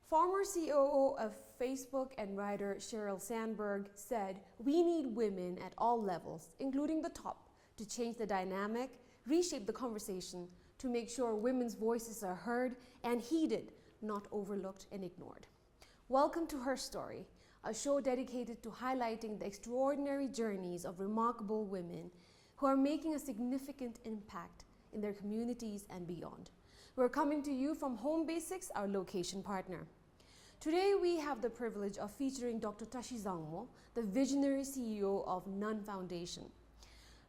Former COO of Facebook and writer Sheryl Sandberg said, "We need women at all levels, including the top, to change the dynamic, reshape the conversation, to make sure women's voices are heard and heeded, not overlooked and ignored." Welcome to Her Story, a show dedicated to highlighting the extraordinary journeys of remarkable women who are making a significant impact in their communities and beyond. We're coming to you from Home Basics, our location partner. Today we have the privilege of featuring Dr. Tashi Zangmo, the visionary CEO of Nun Foundation.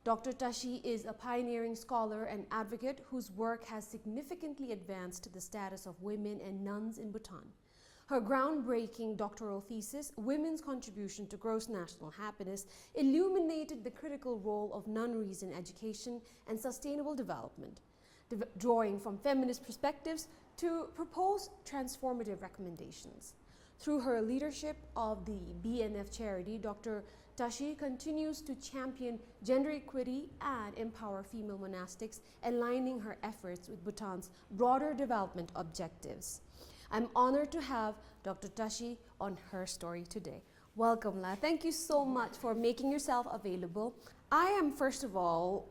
Dr. Tashi is a pioneering scholar and advocate whose work has significantly advanced the status of women and nuns in Bhutan. Her groundbreaking doctoral thesis, Women's Contribution to Gross National Happiness, illuminated the critical role of nunneries in education and sustainable development, drawing from feminist perspectives to propose transformative recommendations. Through her leadership of the BNF charity, Dr. Tashi continues to champion gender equity and empower female monastics, aligning her efforts with Bhutan's broader development objectives. I'm honored to have Dr. Tashi on Her Story today. Welcome, La. Thank you so much for making yourself available. I am, first of all,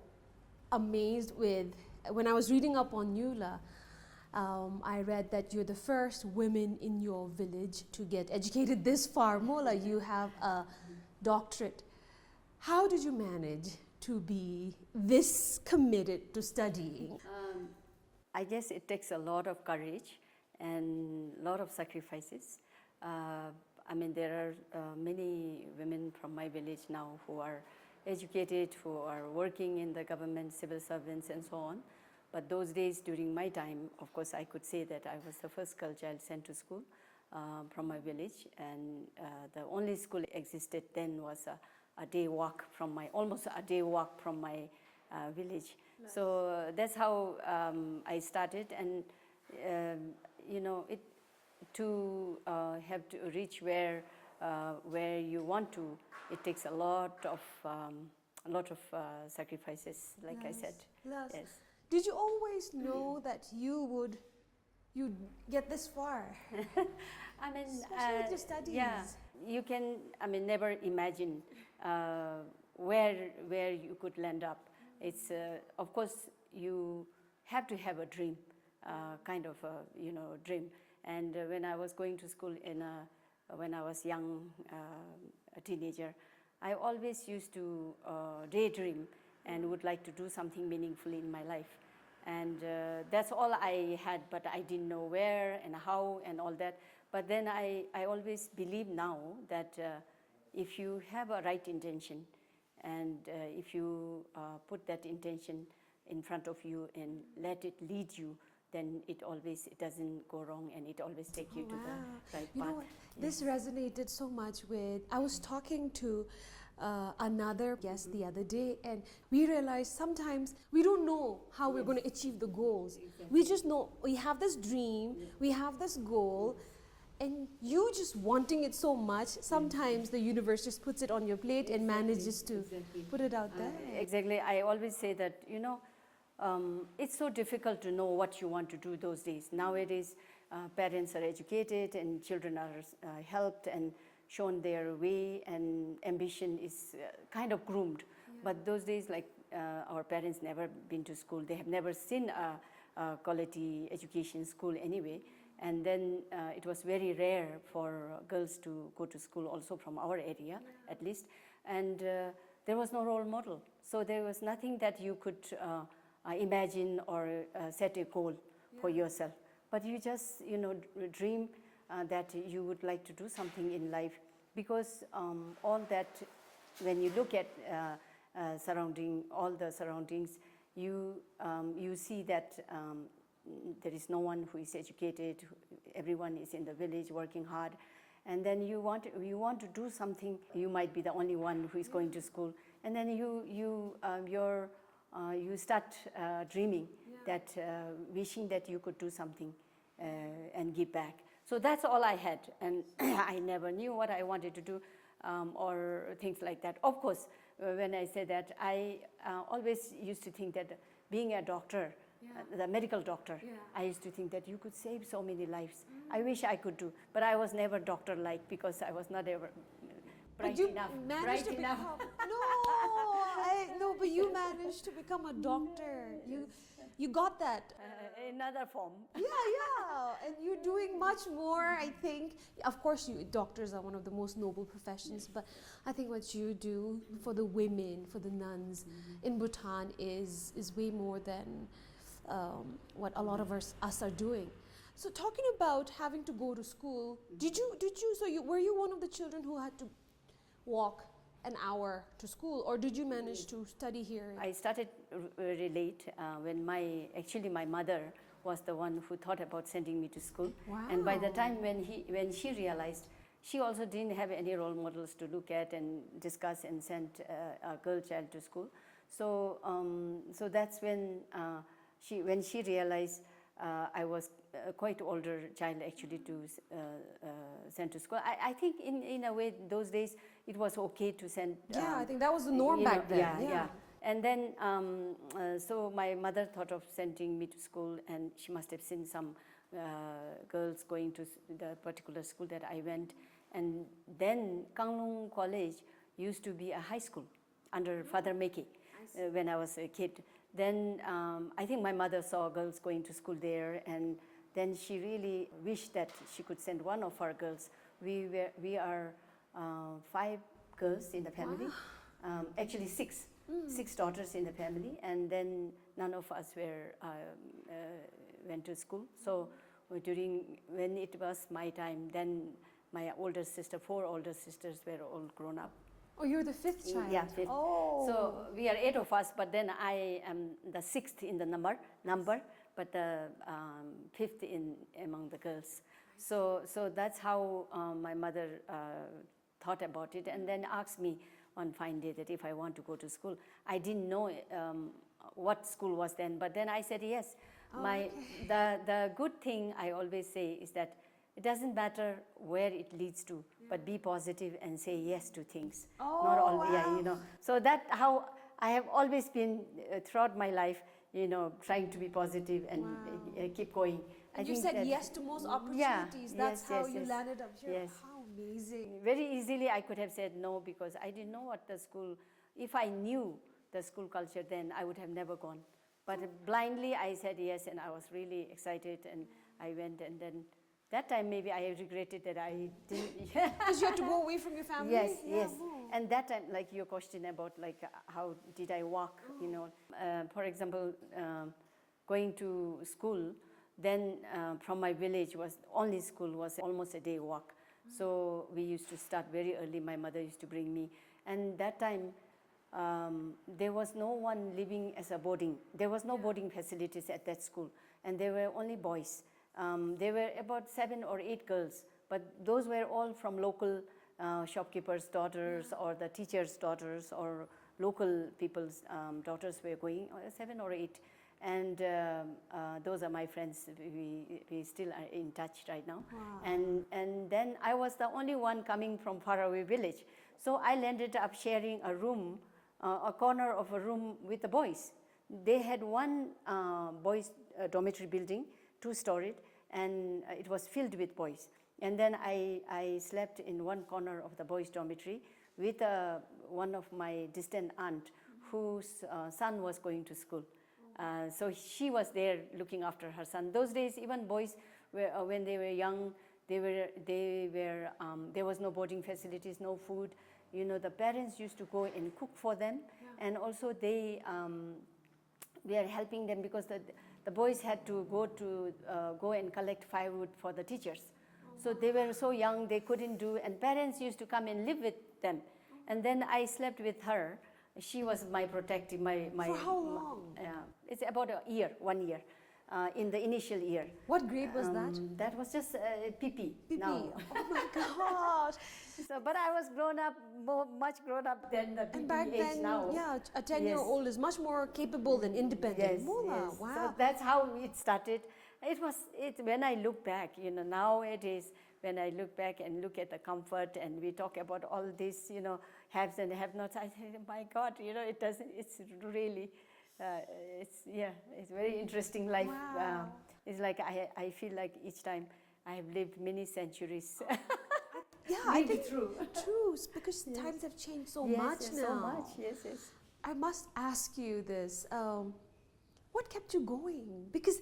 amazed with, when I was reading up on you, La, I read that you're the first women in your village to get educated this far. Mola, you have a doctorate. How did you manage to be this committed to studying? I guess it takes a lot of courage and a lot of sacrifices. There are many women from my village now who are educated, who are working in the government, civil servants and so on. But those days during my time, of course, I could say that I was the first girl child sent to school from my village, and the only school existed then was a day walk from my, almost a day walk from my village. Nice. So that's how I started, and to have to reach where you want to, it takes a lot of sacrifices, like I said. Yes. Did you always know that you'd get this far? Especially with your studies. Yeah, you can, never imagine where you could land up. It's of course you have to have a dream, kind of a dream. And when I was going to school when I was young, a teenager, I always used to daydream and would like to do something meaningful in my life. And that's all I had, but I didn't know where and how and all that. But then I always believe now that if you have a right intention, and if you put that intention in front of you and let it lead you, then it doesn't go wrong, and it always takes you to the right path. You know what? This resonated so much with, I was talking to another guest the other day, and we realized sometimes we don't know how we're going to achieve the goals. Exactly. We just know we have this dream, we have this goal, and you just wanting it so much, sometimes the universe just puts it on your plate and manages to put it out there. Exactly. I always say that, it's so difficult to know what you want to do those days. Nowadays, parents are educated and children are helped and shown their way, and ambition is kind of groomed. Yeah. But those days, like our parents never been to school. They have never seen a quality education school anyway. And then it was very rare for girls to go to school also from our area, at least. And there was no role model. So there was nothing that you could imagine or set a goal for yourself. But you just, dream that you would like to do something in life, because all that, when you look at all the surroundings, you see that there is no one who is educated. Everyone is in the village working hard, and then you want to do something. You might be the only one who is going to school, and then you start dreaming, that wishing that you could do something and give back. So that's all I had, and I never knew what I wanted to do or things like that. Of course, when I say that, I always used to think that being a doctor the medical doctor. Yeah. I used to think that you could save so many lives. I wish I could do, but I was never doctor-like because I was not ever But bright you enough. managed Bright to enough. become no, but you managed to become a doctor. You got that. Another form. Yeah, and you're doing much more. I think, of course, doctors are one of the most noble professions, but I think what you do for the women, for the nuns in Bhutan is way more than what a lot of us are doing. So, talking about having to go to school, were you one of the children who had to walk an hour to school, or did you manage to study here? I started very late when my mother was the one who thought about sending me to school. Wow. And by the time when she realized, she also didn't have any role models to look at and discuss and send a girl child to school. So so that's when she realized I was quite older child actually to send to school. I think in a way those days it was okay to send. I think that was the norm back then. Yeah. And then so my mother thought of sending me to school, and she must have seen some girls going to the particular school that I went. And then Kanglung College used to be a high school under Father Meki when I was a kid. Then I think my mother saw girls going to school there, and then she really wished that she could send one of our girls. We are 5 girls in the family, actually 6 daughters in the family, and then none of us went to school. So when it was my time, then my older sister, 4 older sisters were all grown up. Oh, you're the 5th child? Yeah, 5th. Oh. So we are 8 of us, but then I am the 6th in the number, but the 5th among the girls. So that's how my mother thought about it, and then asked me one fine day that if I want to go to school. I didn't know what school was then, but then I said yes. The good thing I always say is that it doesn't matter where it leads to, but be positive and say yes to things. Not all, wow. So that how I have always been throughout my life, trying to be positive and keep going. And you said yes to most opportunities. That's how you landed up here. Yes. How amazing. Very easily I could have said no because I didn't know what the school, if I knew the school culture then I would have never gone. But blindly I said yes, and I was really excited, and I went, and then that time maybe I regretted that I didn't. Because you had to go away from your family? Yes. And that time, like your question about like how did I walk, for example, going to school, then from my village school was almost a day walk. So we used to start very early. My mother used to bring me, and that time there was no one living as a boarding. There was no boarding facilities at that school, and there were only boys. There were about 7 or 8 girls, but those were all from local shopkeepers' daughters or the teachers' daughters or local people's daughters were going, 7 or 8. And those are my friends. We still are in touch right now. Wow. And then I was the only one coming from faraway village. So I ended up sharing a room, a corner of a room with the boys. They had one boys' dormitory building, 2-storied, and it was filled with boys. And then I slept in one corner of the boys' dormitory with one of my distant aunt whose son was going to school. So she was there looking after her son. Those days, even boys, when they were young, there was no boarding facilities, no food. The parents used to go and cook for them, and also we are helping them because the boys had to go and collect firewood for the teachers. So they were so young, they couldn't do, and parents used to come and live with them. And then I slept with her. She was my protective, For how long? It's about 1 year, in the initial year. What grade was that? That was just PP. Now. Oh my gosh. So, but I was much grown up than the PP And back age then, now. a 10-year-old is much more capable and independent. Yes, Mola, yes. wow. So that's how it started. When I look back, nowadays, when I look back and look at the comfort and we talk about all this, haves and have-nots, I say, my God, it's really it's very interesting life. Wow. It's like I feel like each time I have lived many centuries. Yeah, I Lived think through. true, because Yes. times have changed so Yes, much yes, now. so much. Yes, yes. I must ask you this. What kept you going? Because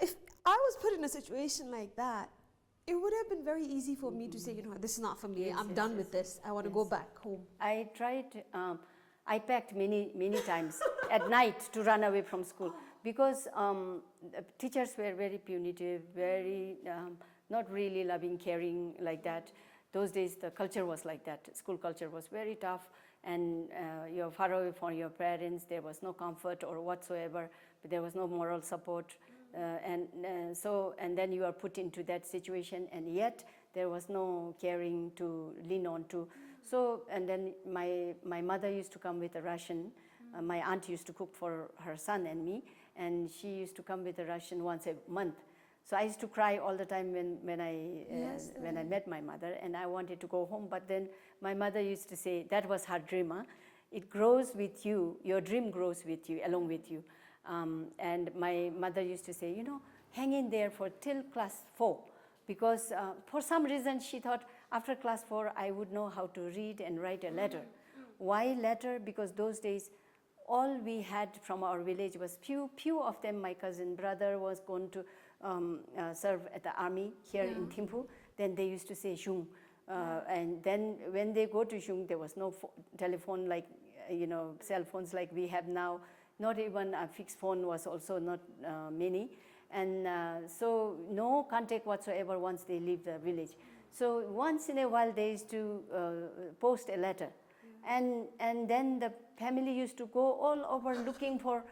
if I was put in a situation like that, it would have been very easy for me to say, you know, this is not for me. Yes, I'm yes, done yes, with this. I want to yes. go back home. I tried, I packed many times at night to run away from school because the teachers were very punitive, very not really loving, caring like that. Those days the culture was like that. School culture was very tough, and you're far away from your parents. There was no comfort or whatsoever, but there was no moral support. And then you are put into that situation, and yet there was no caring to lean on to. So, and then my mother used to come with a ration. My aunt used to cook for her son and me, and she used to come with a ration once a month. So I used to cry all the time when I met my mother, and I wanted to go home. But then my mother used to say, that was her dream. Huh? It grows with you. Your dream grows with you, along with you. And my mother used to say, you know, hang in there for till class 4, because for some reason she thought after class 4 I would know how to read and write a letter. Why letter? Because those days all we had from our village was few of them. My cousin brother was going to serve at the army here in Thimphu. Then they used to say Jung. And then when they go to Jung, there was no telephone like, cell phones like we have now. Not even a fixed phone was also not many. And so no contact whatsoever once they leave the village. So once in a while they used to post a letter. And then the family used to go all over looking for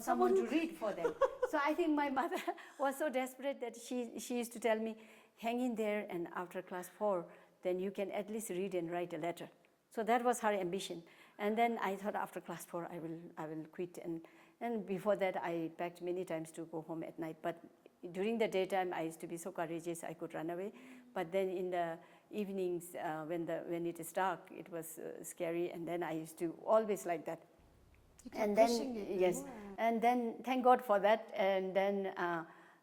someone to read for them. So I think my mother was so desperate that she used to tell me, hang in there, and after class 4, then you can at least read and write a letter. So that was her ambition. And then I thought after class 4 I will quit. And before that I packed many times to go home at night. But during the daytime I used to be so courageous I could run away. But then in the evenings when it is dark, it was scary. And then I used to always like that. And then yes, and then thank God for that. And then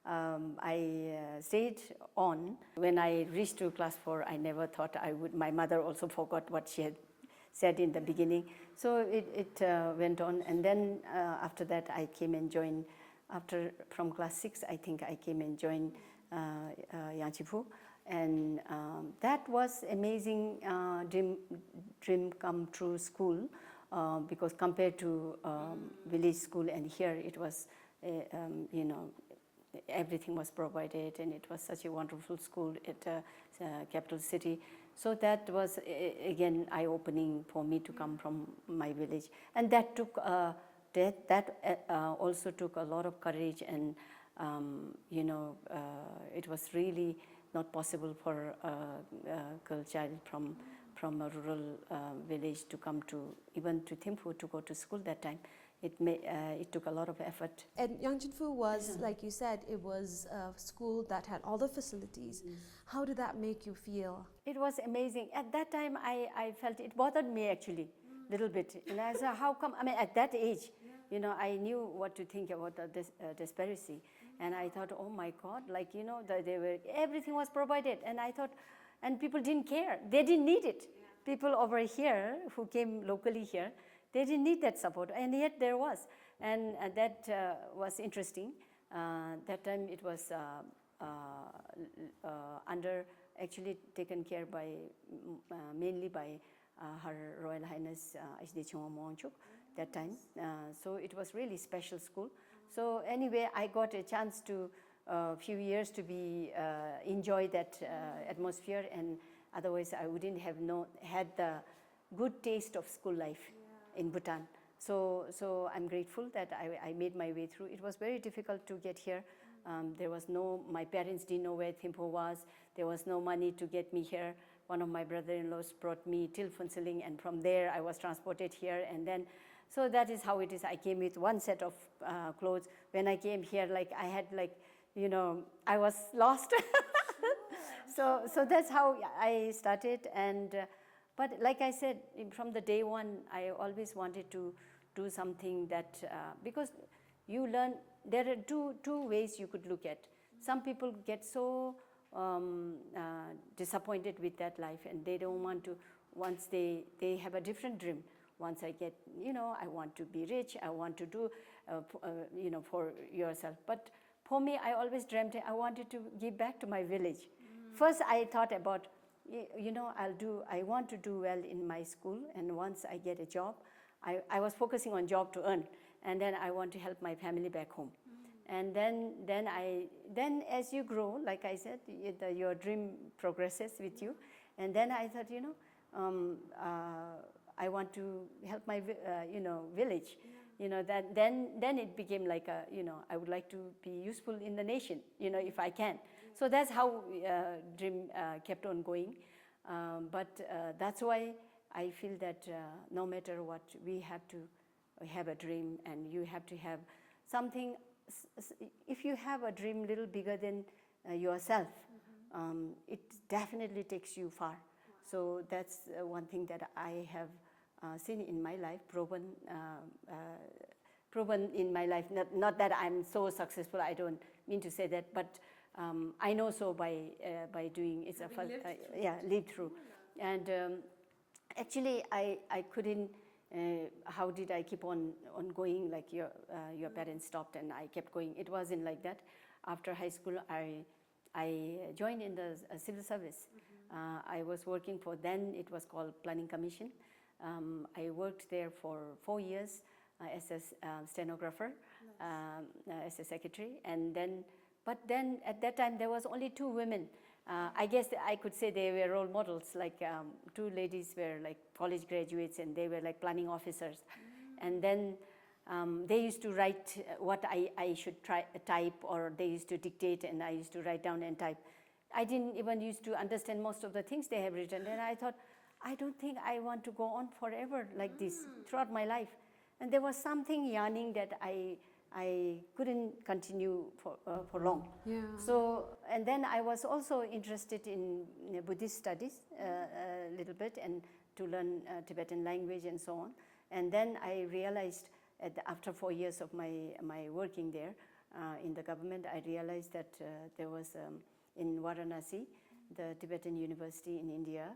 I stayed on. When I reached to class 4, I never thought I would. My mother also forgot what she had said in the beginning. So it went on. And then after that, I came and joined. From class 6, I think I came and joined Yangchipu. And that was amazing dream come true school. Because compared to village school and here, it was, everything was provided, and it was such a wonderful school at capital city. So that was again eye-opening for me to come from my village, and that took also took a lot of courage, and it was really not possible for a girl child from a rural village to come to even to Thimphu to go to school that time. It took a lot of effort. And Yangchenfu was, like you said, it was a school that had all the facilities. How did that make you feel? It was amazing. At that time, I felt it bothered me actually a little bit. And I said, how come? I mean, at that age, I knew what to think about the disparity. And I thought, oh my God, like, everything was provided. And I thought, and people didn't care. They didn't need it. People over here who came locally here, they didn't need that support, and yet there was. And that was interesting. That time it was actually taken care by, mainly by Her Royal Highness Tashi Zangmo that time. So it was really special school. So anyway, I got a chance to few years to be enjoy that atmosphere, and otherwise I wouldn't have had the good taste of school life in Bhutan. So I'm grateful that I made my way through. It was very difficult to get here. There was my parents didn't know where Thimphu was. There was no money to get me here. One of my brother-in-laws brought me till Phuntsiling, and from there I was transported here. And then, so that is how it is. I came with one set of clothes. When I came here, like I had I was lost. So that's how I started. And but like I said, from the day one, I always wanted to do something that, because you learn, there are two ways you could look at. Some people get so disappointed with that life, and they don't want to, once they have a different dream. Once I get, I want to be rich, I want to do, for yourself. But for me, I always dreamt I wanted to give back to my village. First, I thought about, I want to do well in my school, and once I get a job, I was focusing on job to earn, and then I want to help my family back home. And then as you grow, like I said, your dream progresses with you. And then I thought, I want to help my, village. That then it became like a, I would like to be useful in the nation, if I can. So that's how dream kept on going. But that's why I feel that no matter what, we have to have a dream, and you have to have something. If you have a dream a little bigger than yourself, it definitely takes you far. So that's one thing that I have seen in my life, proven in my life. Not that I'm so successful, I don't mean to say that, but I know so by doing it. Lived through. And actually, I couldn't. How did I keep on going? Like your parents stopped, and I kept going. It wasn't like that. After high school, I joined in the civil service. I was working for, then it was called Planning Commission. I worked there for 4 years as a stenographer, as a secretary, but then at that time there was only 2 women. I guess I could say they were role models. Like 2 ladies were like college graduates, and they were like planning officers. And then they used to write what I should type, or they used to dictate, and I used to write down and type. I didn't even used to understand most of the things they have written. And I thought, I don't think I want to go on forever like this throughout my life. And there was something yearning that I couldn't continue for long. Yeah. So, and then I was also interested in Buddhist studies a little bit, and to learn Tibetan language and so on. And then I realized after 4 years of my working there in the government, I realized that there was in Varanasi, the Tibetan University in India,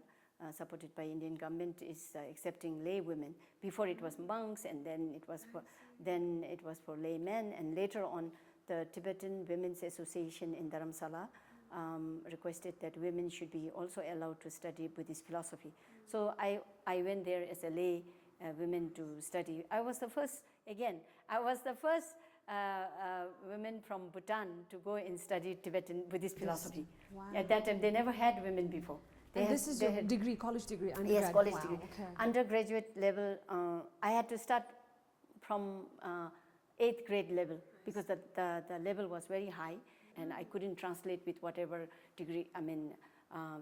supported by Indian government, is accepting lay women. Before it was monks, and then it was for laymen, and later on the Tibetan Women's Association in Dharamsala requested that women should be also allowed to study Buddhist philosophy. So I went there as a lay woman to study. I was the first women from Bhutan to go and study Tibetan Buddhist philosophy. Wow. At that time, they never had women before. This is your degree, college degree, undergrad? Yes, college wow, degree. Okay. Undergraduate level, I had to start from 8th grade level, because the level was very high, and I couldn't translate with whatever degree,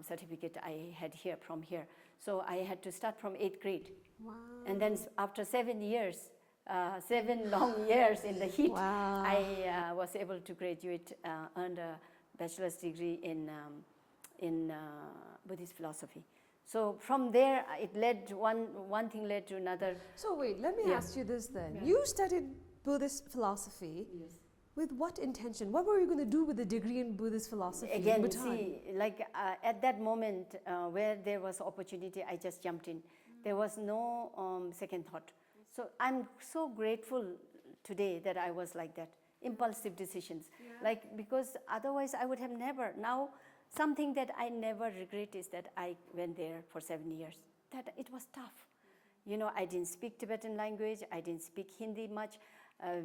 certificate I had from here. So I had to start from 8th grade. Wow. And then after 7 years, 7 long years in the heat, Wow. I was able to graduate, earned a bachelor's degree in Buddhist philosophy. So from there, it led one thing led to another. So wait, let me ask you this then. Yeah. You studied Buddhist philosophy. Yes. With what intention? What were you going to do with the degree in Buddhist philosophy? in Again, Bhutan? see, like at that moment where there was opportunity, I just jumped in. There was no second thought. So I'm so grateful today that I was like that. Impulsive decisions. Like, because otherwise I would have never. Now, something that I never regret is that I went there for 7 years. That it was tough. I didn't speak Tibetan language. I didn't speak Hindi much.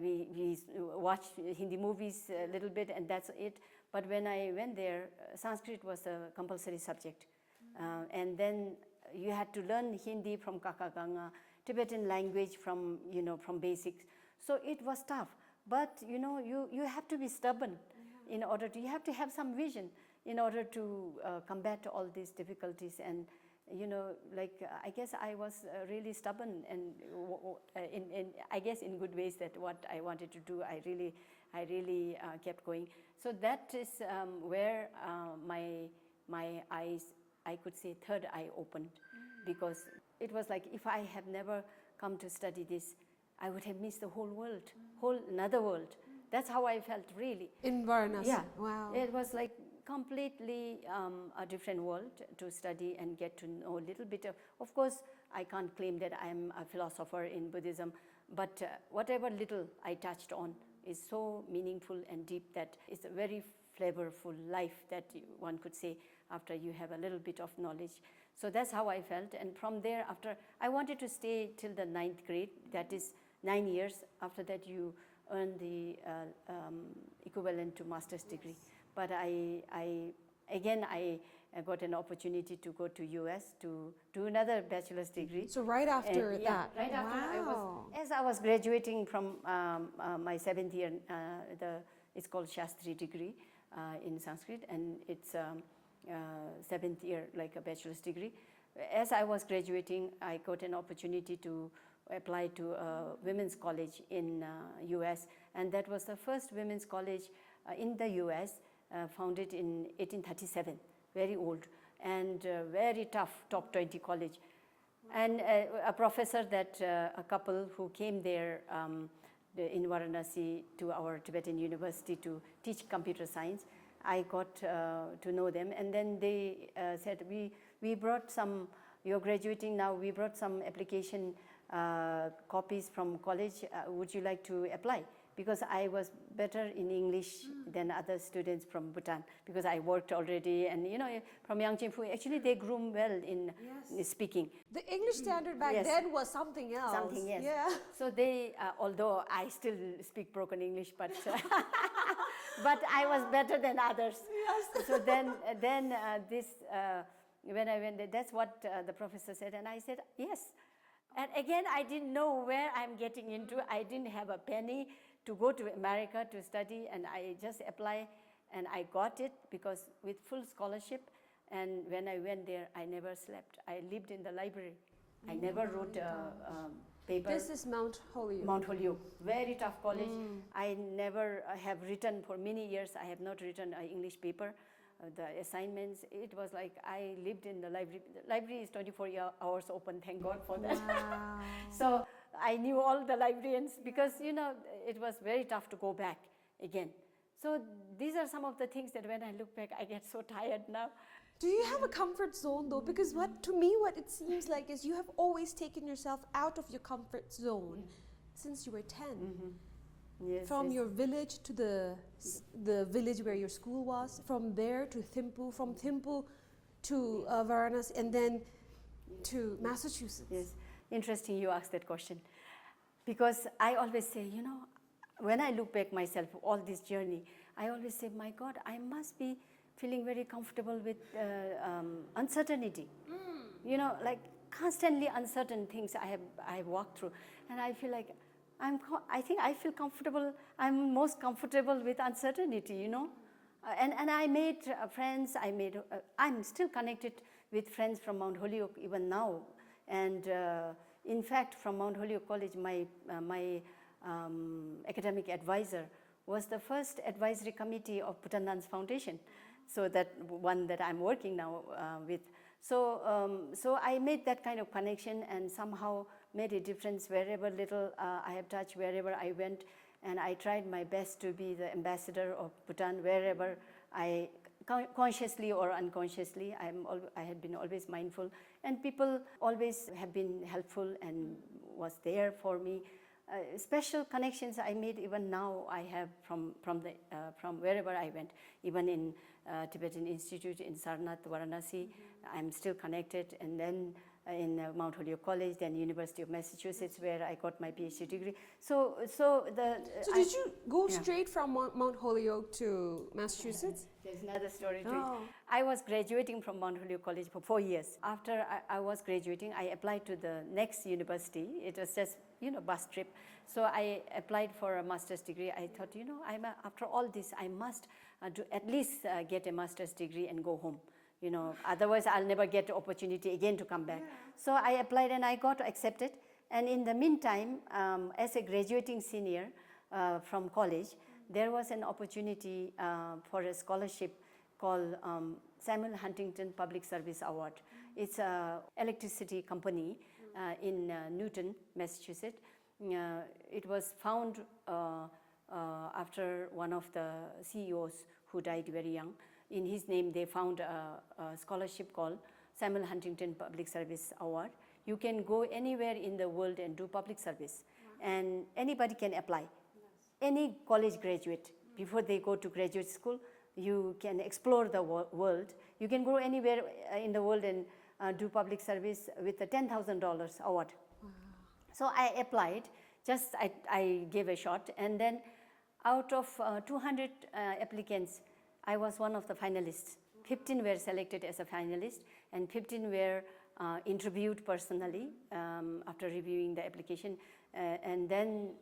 We watched Hindi movies a little bit, and that's it. But when I went there, Sanskrit was a compulsory subject. And then you had to learn Hindi from Kakaganga, Tibetan language from basics. So it was tough. But, you have to be stubborn in order to, you have to have some vision in order to combat all these difficulties. And, I guess I was really stubborn, and I guess in good ways, that what I wanted to do, I really kept going. So that is where my eyes, I could say, third eye opened, because it was like, if I have never come to study this, I would have missed the whole world, whole another world. That's how I felt, really. In Varanasi? Yeah. Wow. It was like completely a different world to study and get to know a little bit of course, I can't claim that I'm a philosopher in Buddhism, but whatever little I touched on is so meaningful and deep that it's a very flavorful life that one could say after you have a little bit of knowledge. So that's how I felt. And from there, after I wanted to stay till the 9th grade, that is 9 years. After that, you earn the equivalent to master's degree. But I got an opportunity to go to US to do another bachelor's degree. So right after and, that? Yeah, right after Wow. as I was graduating from my 7th year, it's called Shastri degree in Sanskrit, and it's 7th year, like a bachelor's degree. As I was graduating, I got an opportunity to apply to a women's college in US, and that was the first women's college in the US, founded in 1837, very old, and very tough, top 20 college. And a professor that a couple who came there in Varanasi to our Tibetan university to teach computer science, I got to know them, and then they said, we brought some, you're graduating now, we brought some application copies from college, would you like to apply? Because I was better in English than other students from Bhutan, because I worked already, and you know, from Yangchengfu, actually they groom well in speaking. The English standard back then was something else. Something, yes. Yeah. So they, although I still speak broken English, but but I was better than others. Yes. So then when I went there, that's what the professor said, and I said yes. And again, I didn't know where I'm getting into. I didn't have a penny to go to America to study, and I just applied, and I got it because with full scholarship. And when I went there, I never slept. I lived in the library. I never wrote a paper. This is Mount Holyoke. Mount Holyoke, very tough college. I never have written for many years. I have not written an English paper. The assignments, it was like I lived in the library. The library is 24 hours open, thank God for that. Wow. So I knew all the librarians because, you know, it was very tough to go back again. So these are some of the things that when I look back, I get so tired now. Do you have a comfort zone though? Because what it seems like is you have always taken yourself out of your comfort zone since you were 10. Yes, From yes. your village to the village where your school was, from there to Thimphu, from Thimphu to Varanasi, and then to Massachusetts. Yes, interesting you asked that question. Because I always say, you know, when I look back myself, all this journey, I always say, my God, I must be feeling very comfortable with uncertainty. You know, like constantly uncertain things I have walked through, and I feel like I think I feel comfortable. I'm most comfortable with uncertainty, you know. And I made friends. I'm still connected with friends from Mount Holyoke even now. And in fact, from Mount Holyoke College, my academic advisor was the first advisory committee of Bhutan Dance Foundation. So that one that I'm working now with. So I made that kind of connection and somehow made a difference wherever little I have touched, wherever I went, and I tried my best to be the ambassador of Bhutan wherever I, consciously or unconsciously, I had been always mindful, and people always have been helpful and was there for me. Special connections I made even now I have from wherever I went, even in Tibetan Institute in Sarnath, Varanasi, I'm still connected, and then in Mount Holyoke College, then University of Massachusetts, where I got my PhD degree. So did you go straight from Mount Holyoke to Massachusetts? There's another story to it. I was graduating from Mount Holyoke College for 4 years. After I was graduating, I applied to the next university. It was just, you know, bus trip. So I applied for a master's degree. I thought, you know, after all this, I must at least get a master's degree and go home. You know, otherwise I'll never get the opportunity again to come back. Yeah. So I applied and I got accepted. And in the meantime, as a graduating senior from college, there was an opportunity for a scholarship called Samuel Huntington Public Service Award. It's an electricity company in Newton, Massachusetts, it was found after one of the CEOs who died very young. In his name, they found a scholarship called Samuel Huntington Public Service Award. You can go anywhere in the world and do public service, and anybody can apply. Yes. Any college graduate, before they go to graduate school, you can explore the world. You can go anywhere in the world and do public service with a $10,000 award. Wow. So I applied, just I gave a shot, and then out of 200 applicants, I was one of the finalists. 15 were selected as a finalist, and 15 were interviewed personally after reviewing the application. And then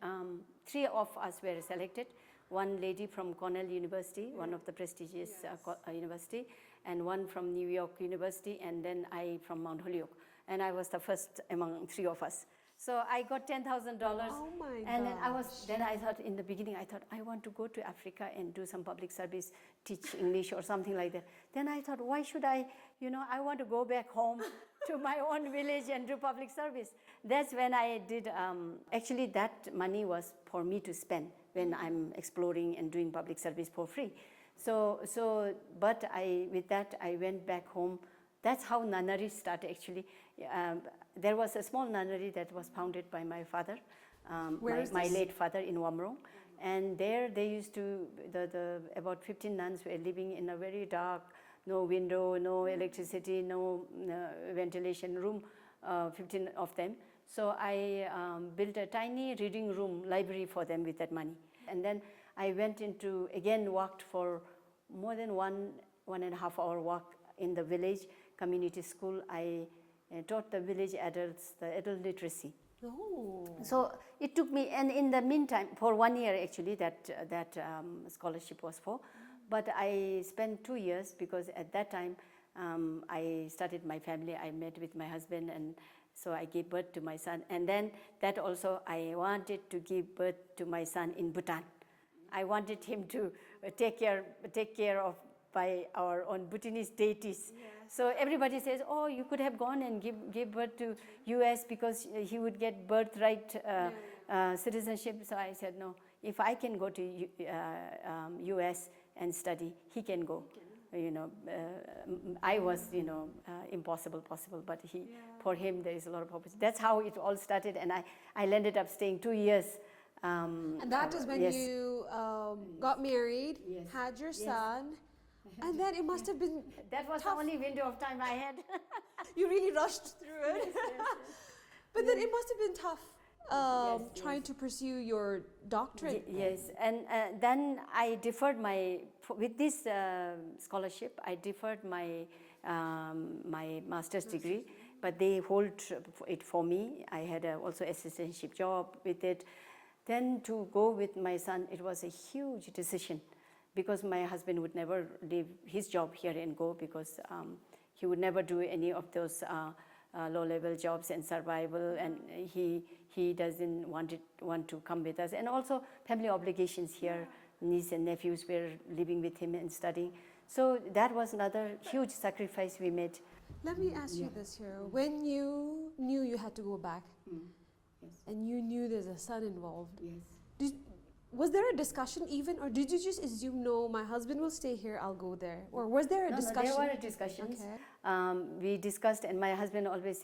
3 of us were selected. One lady from Cornell University, one of the prestigious university, and one from New York University, and then I from Mount Holyoke. And I was the first among 3 of us. So I got $10,000. Oh my and gosh. then I thought, in the beginning, I thought, I want to go to Africa and do some public service, teach English or something like that. Then I thought, why should I, I want to go back home to my own village and do public service. That's when I did, actually that money was for me to spend when I'm exploring and doing public service for free. But with that, I went back home. That's how nunnery started, actually. There was a small nunnery that was founded by my father, my late father in Wamrong. And there they used to, about 15 nuns were living in a very dark, no window, no electricity, no ventilation room, 15 of them. So I built a tiny reading room library for them with that money. And then I went into, again, walked for more than 1.5 hour walk in the village community school. I taught the village adults the adult literacy. Oh. So it took me, and in the meantime, for 1 year actually, that scholarship was for. But I spent 2 years because at that time I started my family. I met with my husband, and so I gave birth to my son. And then that also, I wanted to give birth to my son in Bhutan. I wanted him to take care of by our own Bhutanese deities. Yes. So everybody says, oh, you could have gone and give birth to US because he would get birthright citizenship. So I said, no, if I can go to US and study, he can go. I was, impossible possible, but for him, there is a lot of opportunity. That's how it all started, and I ended up staying 2 years. And that is when you got married, had your son, and then it must have been That was tough. the only window of time I had. You really rushed through it. But then it must have been tough trying to pursue your doctorate. Yes, and then I deferred with this scholarship, I deferred my master's degree, but they hold it for me. I had also assistantship job with it. Then to go with my son, it was a huge decision because my husband would never leave his job here and go because he would never do any of those low-level jobs and survival, and he doesn't want to come with us. And also family obligations here, niece and nephews were living with him and studying. So that was another huge sacrifice we made. Let me ask you this here. When you knew you had to go back, and you knew there's a son involved, was there a discussion even, or did you just assume, no, my husband will stay here, I'll go there? Or was there a discussion? No, there were discussions. Okay. We discussed, and my husband always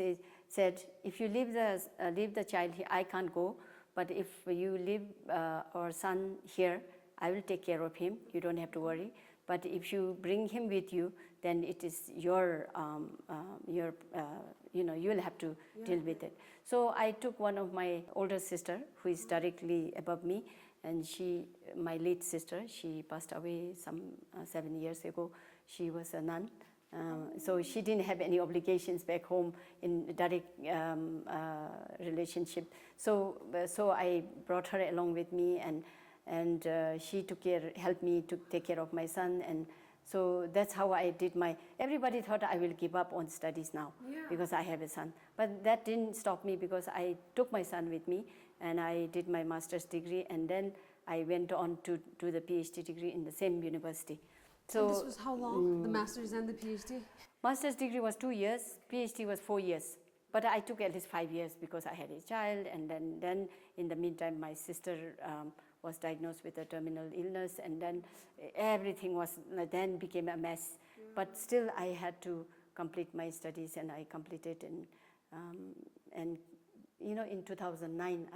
said, if you leave the child here, I can't go, but if you leave our son here, I will take care of him, you don't have to worry. But if you bring him with you, then it is you will have to deal with it. So I took one of my older sister, who is directly above me, and my late sister, she passed away some 7 years ago. She was a nun. So she didn't have any obligations back home in direct relationship. So I brought her along with me, and she helped me to take care of my son. And so that's how I did everybody thought I will give up on studies now because I have a son. But that didn't stop me because I took my son with me, and I did my master's degree, and then I went on to do the PhD degree in the same university. So and this was how long, the master's and the PhD? Master's degree was 2 years, PhD was 4 years. but I took at least 5 years because I had a child, and then in the meantime, my sister was diagnosed with a terminal illness, and then everything then became a mess. But still, I had to complete my studies, and I completed, and in 2009,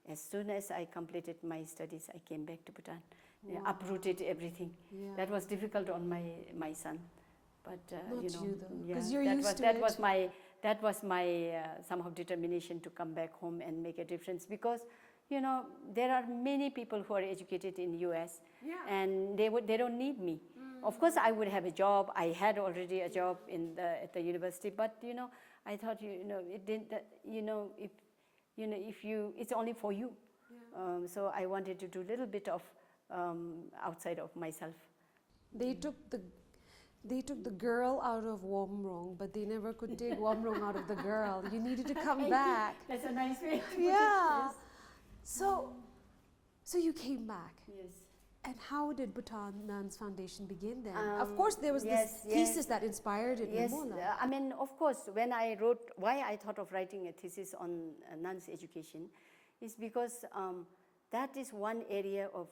as soon as I completed my studies, I came back to Bhutan, uprooted everything. Yeah. That was difficult on my son, but Not you though, yeah, because you're that used was to that it. was my somehow determination to come back home and make a difference, because there are many people who are educated in US, and they don't need me. Of course, I would have a job. I had already a job at the university, but I thought it didn't. If it's only for you. So I wanted to do a little bit of outside of myself. They took the girl out of Womrong, but they never could take Womrong out of the girl. You needed to come back. That's a nice way to put Yeah. it. So you came back. Yes. And how did Bhutan Nuns Foundation begin then? Of course, there was yes, this thesis that inspired it. Yes, Namola. I mean, of course, when I wrote, why I thought of writing a thesis on nuns' education is because that is one area of,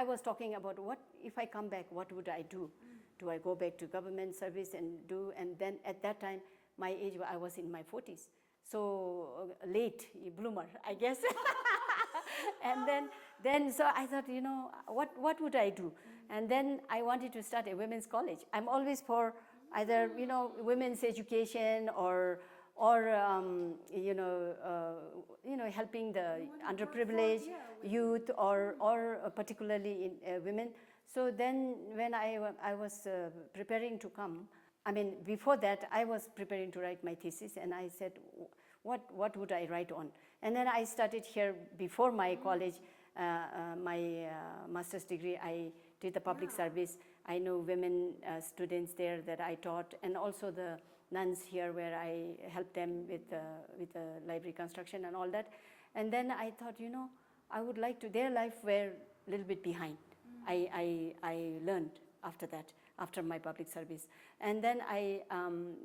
I was talking about what, if I come back, what would I do? Do I go back to government service and then at that time, my age, I was in my 40s. So late bloomer, I guess. And then so I thought, what would I do? And then I wanted to start a women's college. I'm always for either, women's education or helping the underprivileged youth or particularly in women. So then when I was preparing to come, I mean, before that, I was preparing to write my thesis, and I said, what would I write on? And then I started here before my college, my master's degree. I did the public service. I know women students there that I taught, and also the nuns here where I helped them with the library construction and all that. And then I thought, I would like to, their life were a little bit behind. I learned after that, after my public service. And then I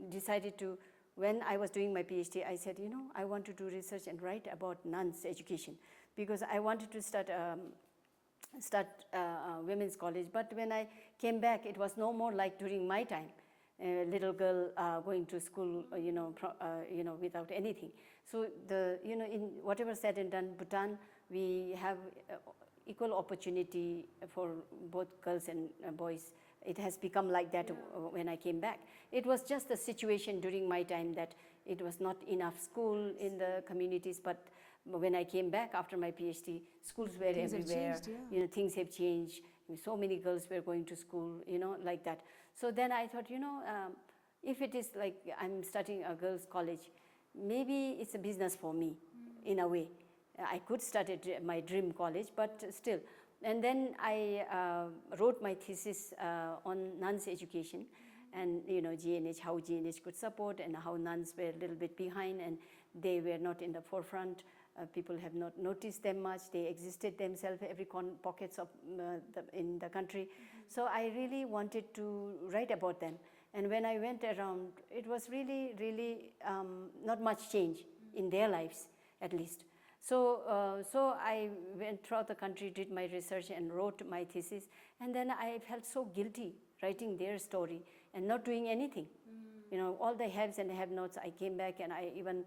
decided to, when I was doing my PhD, I said, I want to do research and write about nuns' education, because I wanted to start women's college. But when I came back, it was no more like during my time, a little girl going to school, without anything. So in whatever said and done, Bhutan, we have equal opportunity for both girls and boys. It has become like that when I came back. It was just the situation during my time that it was not enough school in the communities, but when I came back after my PhD, schools were Things have everywhere. changed, Things have changed. So many girls were going to school, like that. So then I thought, if it is like I'm starting a girls' college, maybe it's a business for me in a way. I could start my dream college, but still. And then I wrote my thesis on nuns' education, and GNH, how GNH could support, and how nuns were a little bit behind, and they were not in the forefront. People have not noticed them much. They existed themselves every pockets of in the country. So I really wanted to write about them. And when I went around, it was really, really not much change in their lives, at least. So I went throughout the country, did my research, and wrote my thesis. And then I felt so guilty writing their story and not doing anything. All the haves and have-nots. I came back and I even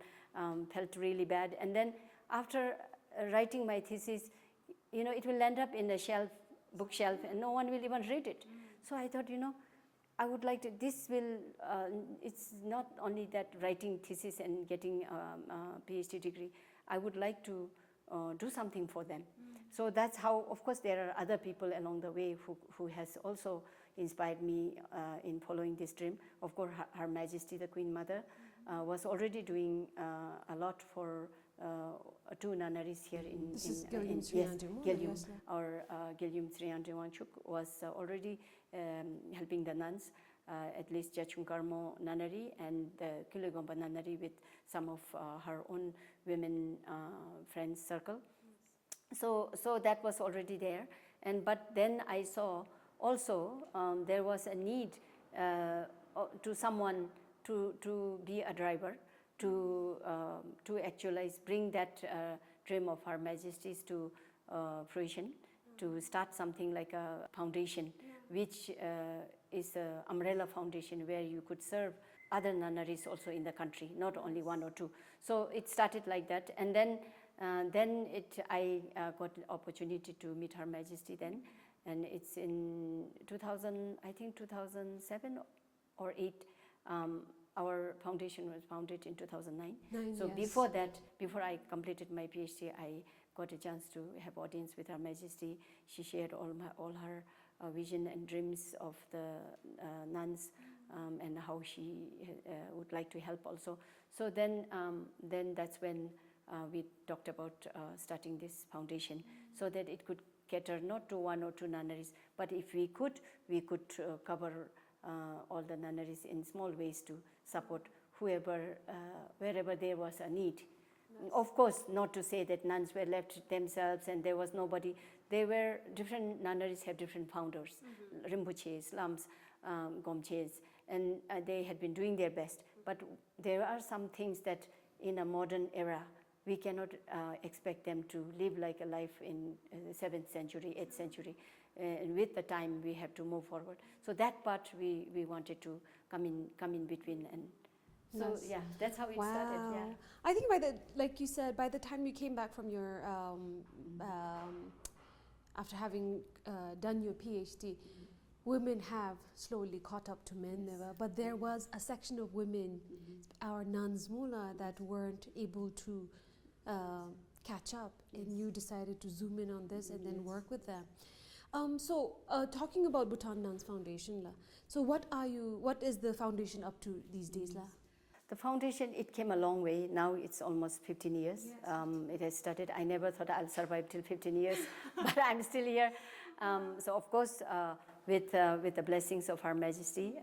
felt really bad. And then after writing my thesis, it will end up in the bookshelf, and no one will even read it. So I thought, I would like to, it's not only that writing thesis and getting a PhD degree. I would like to do something for them. So that's how, of course, there are other people along the way who has also inspired me in following this dream. Of course, Her Majesty, the Queen Mother, was already doing a lot for 2 nunneries here in Gyalgyum Sri Anjum. Gyalgyum, or Gyalgyum Sri Anjum was already helping the nuns, at least Jachungkarmo Nunnery and the Kilegomba Nunnery with some of her own women friends circle. So that was already there. But then I saw also there was a need to someone to be a driver, to actualize, bring that dream of Her Majesty's to fruition, to start something like a foundation, which is an umbrella foundation where you could serve other nunneries also in the country, not only one or two. So it started like that, and then I got the opportunity to meet Her Majesty then, and it's in 2000, I think 2007 or 8. Our foundation was founded in 2009. So yes. before that, before I completed my PhD, I got a chance to have audience with Her Majesty. She shared all her vision and dreams of the nuns, and how she would like to help also. So then that's when we talked about starting this foundation, so that it could cater not to one or two nunneries, but if we could cover all the nunneries in small ways to support whoever, wherever there was a need. Nice. Of course, not to say that nuns were left themselves and there was nobody. They were different nunneries have different founders, Rinpoches, Lams, Gomches, and they had been doing their best. But there are some things that in a modern era, we cannot expect them to live like a life in the 7th century, 8th century. And with the time, we have to move forward. So that part we wanted to come in between, and so Nice. yeah, that's how it Wow. started. Yeah. I think like you said, by the time you came back from your after having done your PhD, women have slowly caught up to men, but there was a section of women, our nuns Mula, that weren't able to catch up, and you decided to zoom in on this and then work with them. So talking about Bhutan Nuns Foundation, La, so what is the foundation up to these days, La? The foundation, it came a long way. Now it's almost 15 years. Yes. It has started. I never thought I'll survive till 15 years, but I'm still here. So of course, with the blessings of Her Majesty,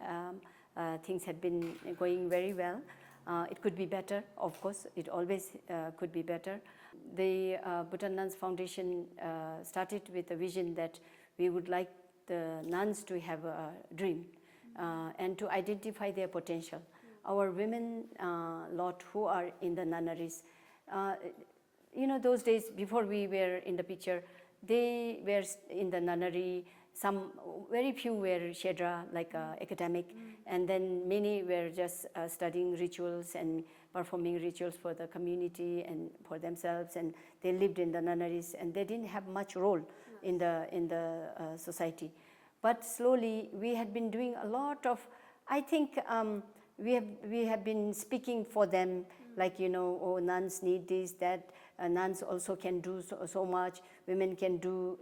things had been going very well. It could be better, of course. It always could be better. The Bhutan Nuns Foundation started with a vision that we would like the nuns to have a dream and to identify their potential. Our women lot who are in the nunneries, those days before we were in the picture, they were in the nunnery. Some, very few were Shedra, like academic, and then many were just studying rituals and performing rituals for the community and for themselves, and they lived in the nunneries, and they didn't have much role in the society. But slowly, we had been doing a lot of, I think, we have been speaking for them, like, oh, nuns need this, that, nuns also can do so much, women can do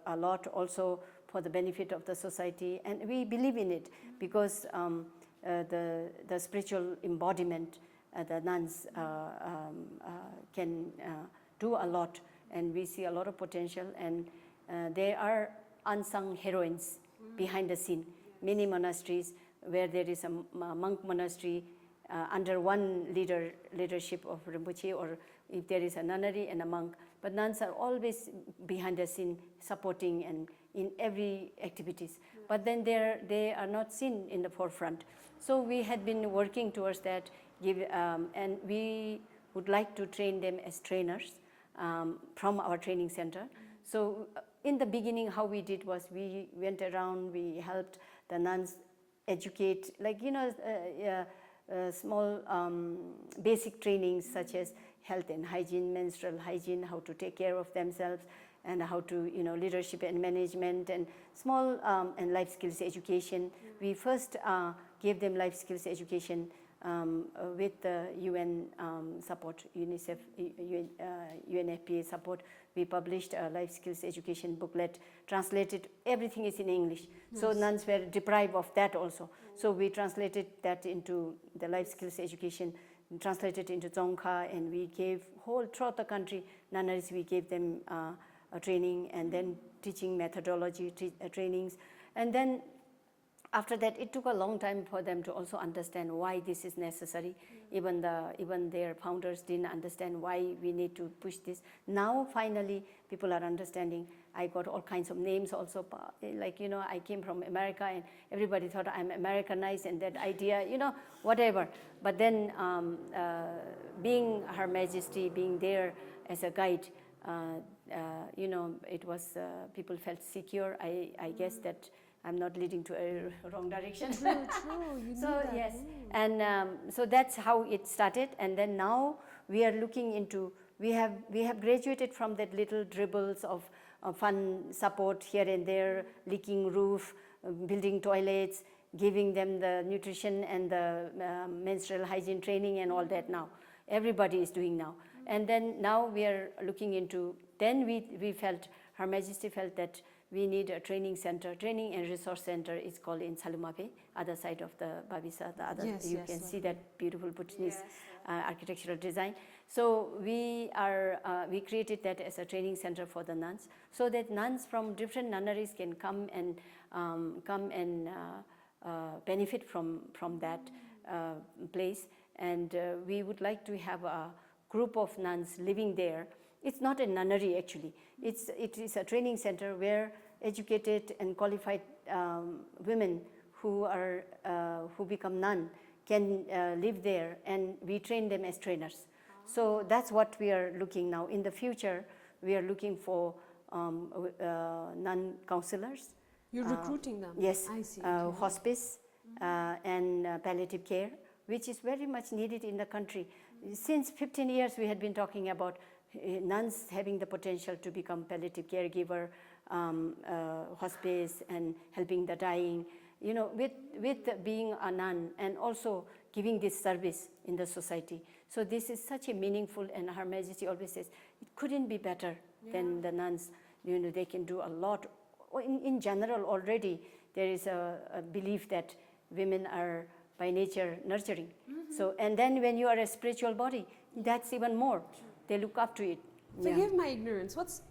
a lot also for the benefit of the society, and we believe in it because the spiritual embodiment, the nuns can do a lot, and we see a lot of potential, and they are unsung heroines behind the scene. Many monasteries where there is a monk monastery under one leadership of Rinpoche, or if there is a nunnery and a monk, but nuns are always behind the scene supporting and in every activities. But then they are not seen in the forefront. So we had been working towards that, and we would like to train them as trainers from our training center. So in the beginning, how we did was we went around, we helped the nuns educate, like, small basic trainings such as health and hygiene, menstrual hygiene, how to take care of themselves, and how to, leadership and management, and small and life skills education. We first gave them life skills education with the UN support, UNICEF, UNFPA support. We published a life skills education booklet, translated, everything is in English. Nice. So nuns were deprived of that also. So we translated that into the life skills education, translated into Dzongkha, and we gave throughout the country, nunneries, we gave them a training, and then teaching methodology trainings. And then after that, it took a long time for them to also understand why this is necessary. Even their founders didn't understand why we need to push this. Now, finally, people are understanding. I got all kinds of names also, like, I came from America and everybody thought I'm Americanized and that idea, whatever. But then being Her Majesty, being there as a guide, it was, people felt secure. I guess that I'm not leading to a wrong direction. True. You need So that. yes, and so that's how it started. And then now we are looking into, we have graduated from that little dribbles of fun support here and there, leaking roof, building toilets, giving them the nutrition and the menstrual hygiene training and all that. Now everybody is doing now. And then now we are looking into, then we felt, Her Majesty felt that we need a training center, training and resource center. It's called in Salumape, other side of the Babisa. The other, you can see that beautiful Bhutanese architectural design. So we created that as a training center for the nuns, so that nuns from different nunneries can come and benefit from that place. And we would like to have a group of nuns living there. It's not a nunnery actually. It is a training center where educated and qualified women who become nun can live there, and we train them as trainers. So that's what we are looking now. In the future, we are looking for nun counselors. You're recruiting them? Yes. I see. Hospice and palliative care, which is very much needed in the country. Since 15 years, we had been talking about nuns having the potential to become palliative caregiver, hospice, and helping the dying, with being a nun and also giving this service in the society. So this is such a meaningful, and Her Majesty always says, it couldn't be better than the nuns. They can do a lot. In general, already there is a belief that women are by nature nurturing. So, and then when you are a spiritual body, that's even more. They look up to it. Forgive my ignorance. What's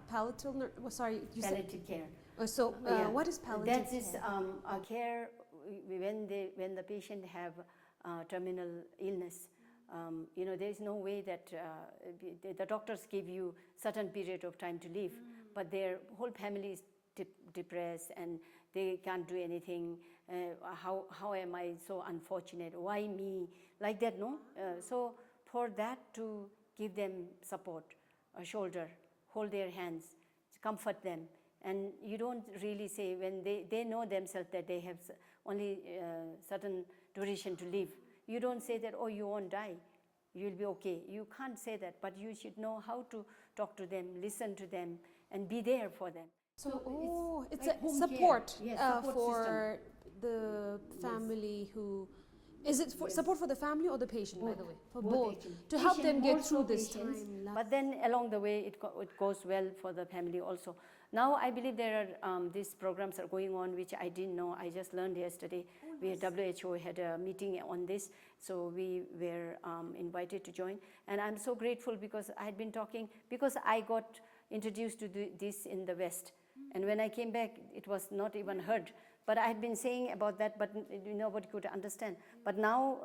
palliative? Sorry, you said palliative care. What is palliative That is a care when the patient have terminal illness. There is no way that the doctors give you certain period of time to live, but their whole family is depressed and they can't do anything. How am I so unfortunate? Why me? Like that, no? So for that, to give them support, a shoulder, hold their hands, comfort them. And you don't really say, when they know themselves that they have only certain duration to live, you don't say that, oh, you won't die, you'll be okay. You can't say that, but you should know how to talk to them, listen to them, and be there for them. So it's like a support, support for the family who... Is it for support for the family or the patient, by the way? For both. To help them get through this time. But then along the way, it goes well for the family also. Now I believe there are these programs are going on, which I didn't know. I just learned yesterday. WHO had a meeting on this, so we were invited to join. And I'm so grateful because I had been talking, because I got introduced to this in the West. And when I came back, it was not even heard. But I had been saying about that, but nobody could understand. But now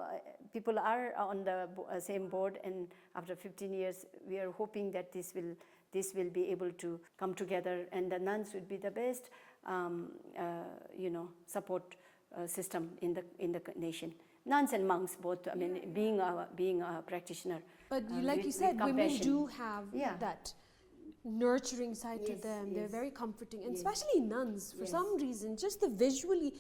people are on the same board, and after 15 years, we are hoping that this will be able to come together, and the nuns would be the best, support system in the nation. Nuns and monks both. I mean, being a practitioner. But like you said, women do have that nurturing side to them. They're very comforting, and especially nuns, for some reason, just the visually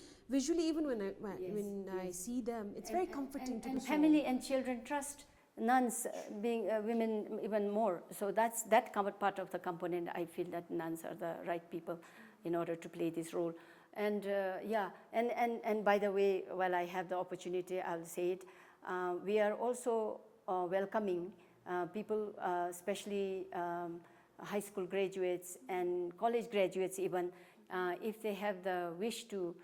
even when I see them, it's very comforting to the soul. Family and children trust nuns, being women even more. So that's that part of the component. I feel that nuns are the right people in order to play this role. And and by the way, while I have the opportunity, I'll say it, we are also welcoming people, especially high school graduates and college graduates even, if they have the wish to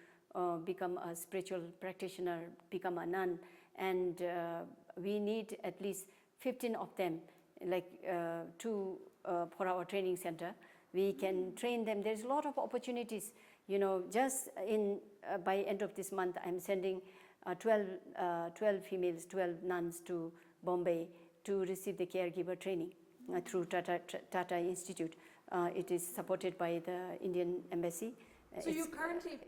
become a spiritual practitioner, become a nun, and we need at least 15 of them, like for our training center. We can train them. There's a lot of opportunities. just by end of this month, I'm sending 12 females, 12 nuns to Bombay to receive the caregiver training through Tata Institute. It is supported by the Indian Embassy. So you're currently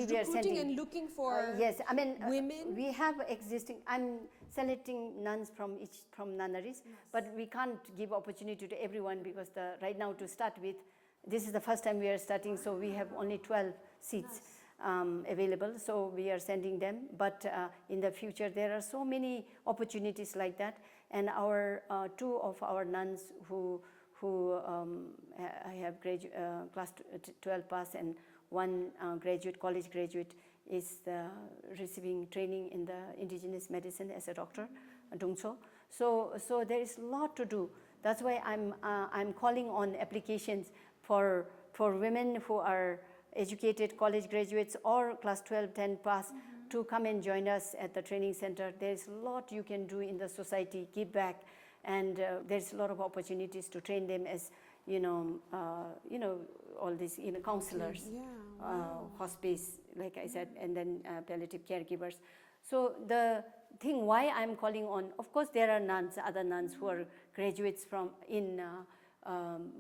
we are sending and looking for yes, I mean women. We have existing. I'm selecting nuns from nunneries, but we can't give opportunity to everyone because right now to start with, this is the first time we are starting, so we have only 12 seats available. So we are sending them, but in the future there are so many opportunities like that. And our two of our nuns who I have class 12 pass, and one college graduate is receiving training in the indigenous medicine as a doctor, Dungso. So there is a lot to do. That's why I'm calling on applications for women who are educated college graduates or class 12, 10 pass to come and join us at the training center. There's a lot you can do in the society, give back, and there's a lot of opportunities to train them as all these counselors, hospice, like I said, and then palliative caregivers. So the thing why I'm calling on, of course, there are other nuns who are graduates from in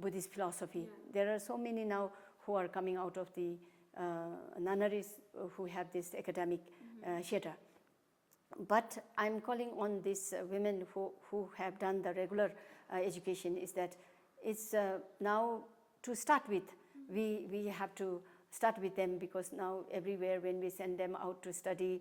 Buddhist philosophy. There are so many now who are coming out of the nunneries who have this academic theater. But I'm calling on these women who have done the regular education, is that it's now to start with, we have to start with them, because now everywhere when we send them out to study,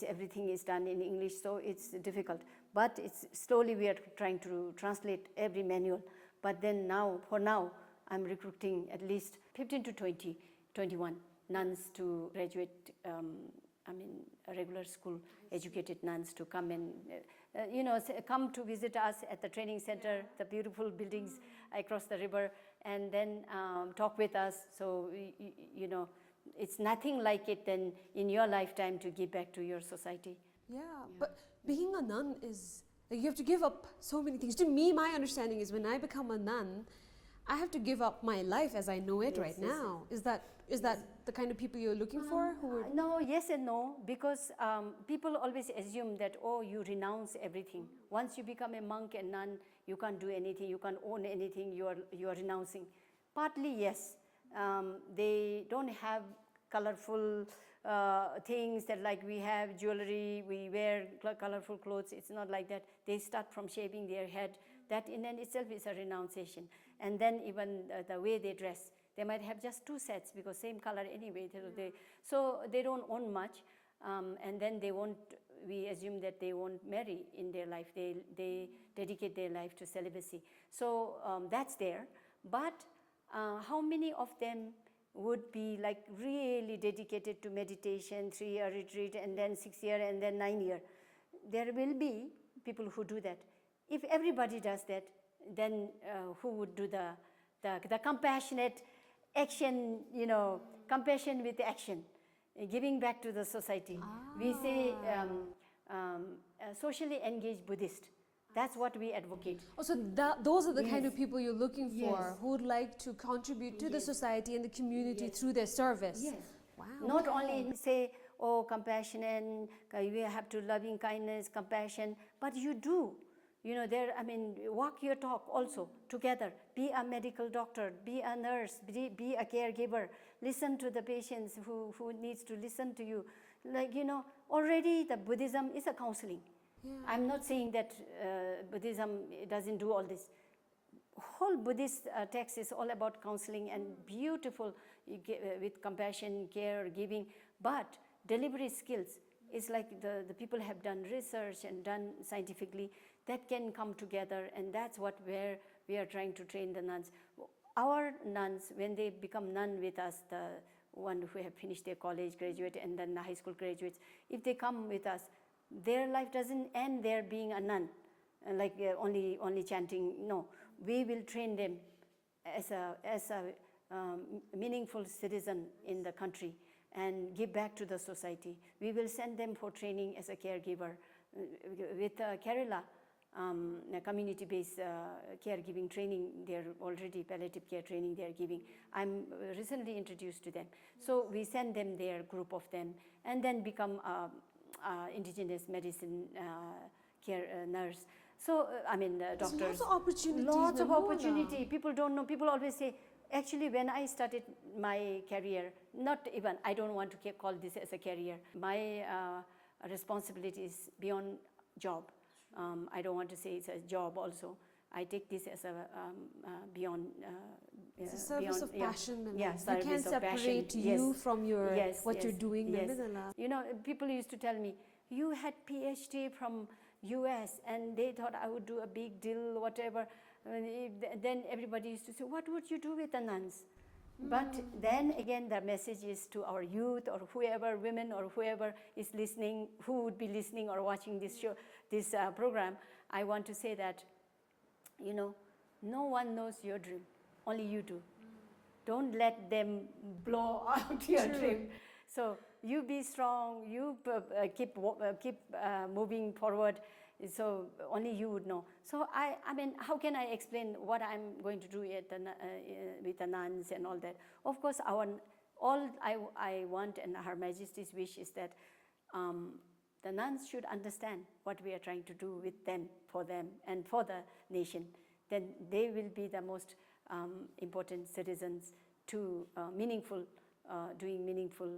everything is done in English, so it's difficult. But slowly we are trying to translate every manual. But then for now, I'm recruiting at least 15 to 21 nuns to graduate, regular school educated nuns to come and, come to visit us at the training center, the beautiful buildings across the river, and then talk with us. So, it's nothing like it then in your lifetime to give back to your society. Yeah, but being a nun is, you have to give up so many things. To me, my understanding is when I become a nun, I have to give up my life as I know it right now. Is that the kind of people you're looking for? No, yes and no, because people always assume that, you renounce everything. Once you become a monk and nun, you can't do anything, you can't own anything, you are renouncing. Partly, yes. They don't have colorful things that like we have jewelry, we wear colorful clothes. It's not like that. They start from shaving their head. That in and itself is a renunciation. And then even the way they dress, they might have just 2 sets because same color anyway. So they don't own much, and then we assume that they won't marry in their life. They dedicate their life to celibacy. So that's there. But how many of them would be like really dedicated to meditation, 3-year retreat, and then 6-year, and then 9-year? There will be people who do that. If everybody does that, then who would do the compassionate action, compassion with action, giving back to the society? We say socially engaged Buddhist. That's what we advocate. Oh, so those are the kind of people you're looking for, who would like to contribute to the society and the community through their service. Yes. Wow. Not only say, compassion and we have to loving kindness, compassion, but you do. Walk your talk also together. Be a medical doctor, be a nurse, be a caregiver. Listen to the patients who needs to listen to you. Already the Buddhism is a counseling. Yeah. I'm not saying that Buddhism doesn't do all this. Whole Buddhist text is all about counseling and beautiful with compassion, care, giving. But delivery skills is like the people have done research and done scientifically that can come together, and that's where we are trying to train the nuns. Our nuns, when they become nun with us, the one who have finished their college graduate and then the high school graduates, if they come with us, their life doesn't end there being a nun, like only chanting. No, we will train them as a meaningful citizen in the country and give back to the society. We will send them for training as a caregiver. With Kerala, community-based caregiving training. They're already palliative care training they're giving. I'm recently introduced to them. So we send them there, group of them, and then become indigenous medicine care nurse. So, doctors. Lots of opportunities. Lots of opportunity. People don't know. People always say, actually, when I started my career, not even, I don't want to call this as a career. My responsibility is beyond job. I don't want to say it's a job also. I take this as a beyond. It's a service of passion. Yeah, you can't separate you from your what you're doing. Yes. You know, people used to tell me, you had PhD from US, and they thought I would do a big deal, whatever. Then everybody used to say, what would you do with the nuns? But then again, the message is to our youth or whoever, women or whoever is listening, who would be listening or watching this show, this program. I want to say that, you know, no one knows your dream, only you do. Don't let them blow out your dream. So you be strong, you keep moving forward, so only you would know. So I mean, how can I explain what I'm going to do at the, with the nuns and all that? Of course, all I want and Her Majesty's wish is that the nuns should understand what we are trying to do with them, and for the nation. Then they will be the most important citizens to doing meaningful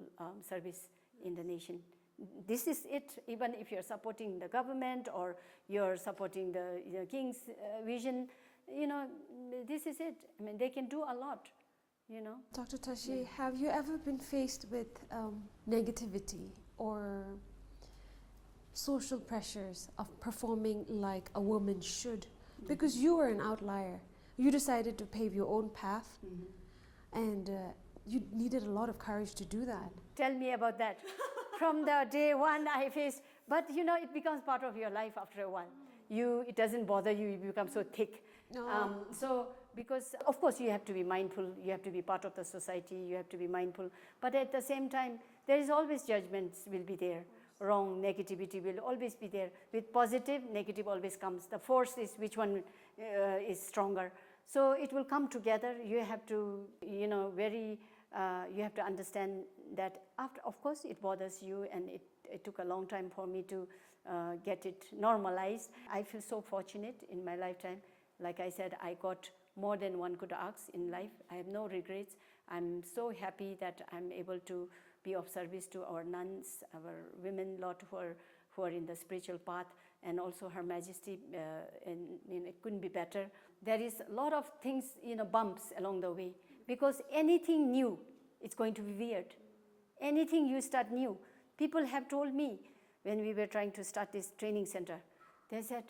service in the nation. This is it. Even if you're supporting the government or you're supporting the King's vision, you know, this is it. I mean, they can do a lot, you know. Dr. Tashi, have you ever been faced with negativity or social pressures of performing like a woman should? Because you were an outlier. You decided to pave your own path, and you needed a lot of courage to do that. Tell me about that. From the day one I faced, but you know, it becomes part of your life after a while. It doesn't bother you, you become so thick. No. So, because of course you have to be mindful, you have to be part of the society, you have to be mindful, but at the same time, there is always judgments will be there. Wrong, negativity will always be there. With positive, negative always comes. The force is which one is stronger. So it will come together. You have to, you know, you have to understand that after, of course, it bothers you, and it took a long time for me to get it normalized. I feel so fortunate in my lifetime. Like I said, I got more than one could ask in life. I have no regrets. I'm so happy that I'm able to be of service to our nuns, our women lot who are in the spiritual path, and also Her Majesty, and you know, it couldn't be better. There is a lot of things, you know, bumps along the way, because anything new, it's going to be weird. Anything you start new. People have told me when we were trying to start this training center, they said,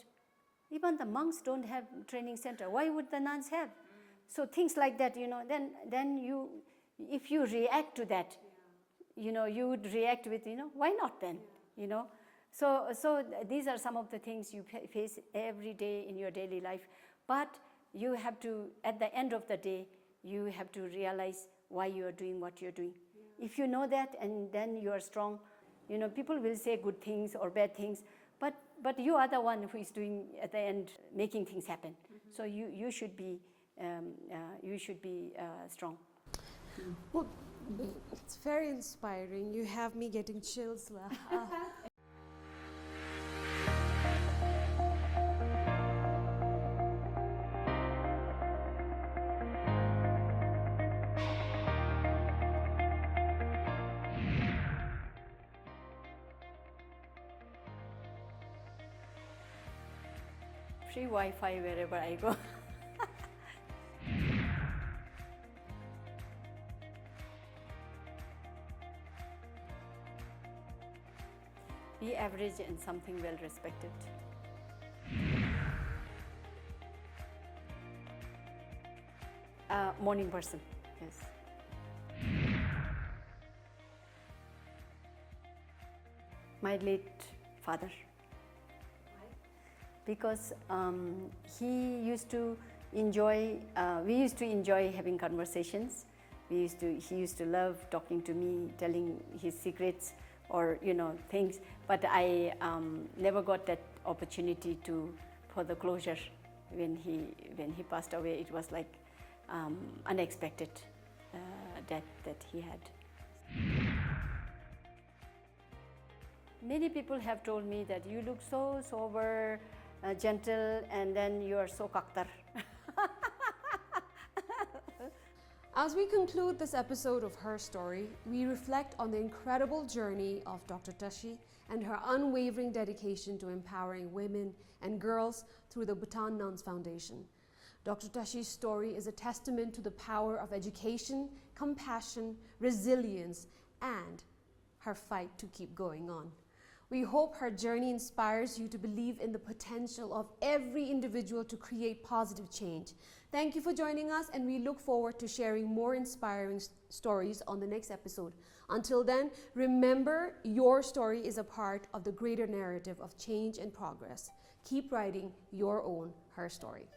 even the monks don't have training center. Why would the nuns have? So things like that, you know, then you, if you react to that, you know, you would react with, you know, why not then, you know? So these are some of the things you face every day in your daily life. But you have to, at the end of the day, you have to realize why you are doing what you're doing. If you know that, and then you are strong, you know, people will say good things or bad things, but you are the one who is doing, at the end, making things happen. So you should be strong. Well, it's very inspiring. You have me getting chills. Free Wi-Fi wherever I go. Be average and something well respected. Morning person, yes. My late father. Because he used to enjoy, we used to enjoy having conversations. He used to love talking to me, telling his secrets or, you know, things. But I never got that opportunity to for the closure. When he passed away, it was like unexpected death that he had. Many people have told me that you look so sober, gentle, and then you are so kaktar. As we conclude this episode of Her Story, we reflect on the incredible journey of Dr. Tashi and her unwavering dedication to empowering women and girls through the Bhutan Nuns Foundation. Dr. Tashi's story is a testament to the power of education, compassion, resilience, and her fight to keep going on. We hope her journey inspires you to believe in the potential of every individual to create positive change. Thank you for joining us, and we look forward to sharing more inspiring stories on the next episode. Until then, remember, your story is a part of the greater narrative of change and progress. Keep writing your own Her Story.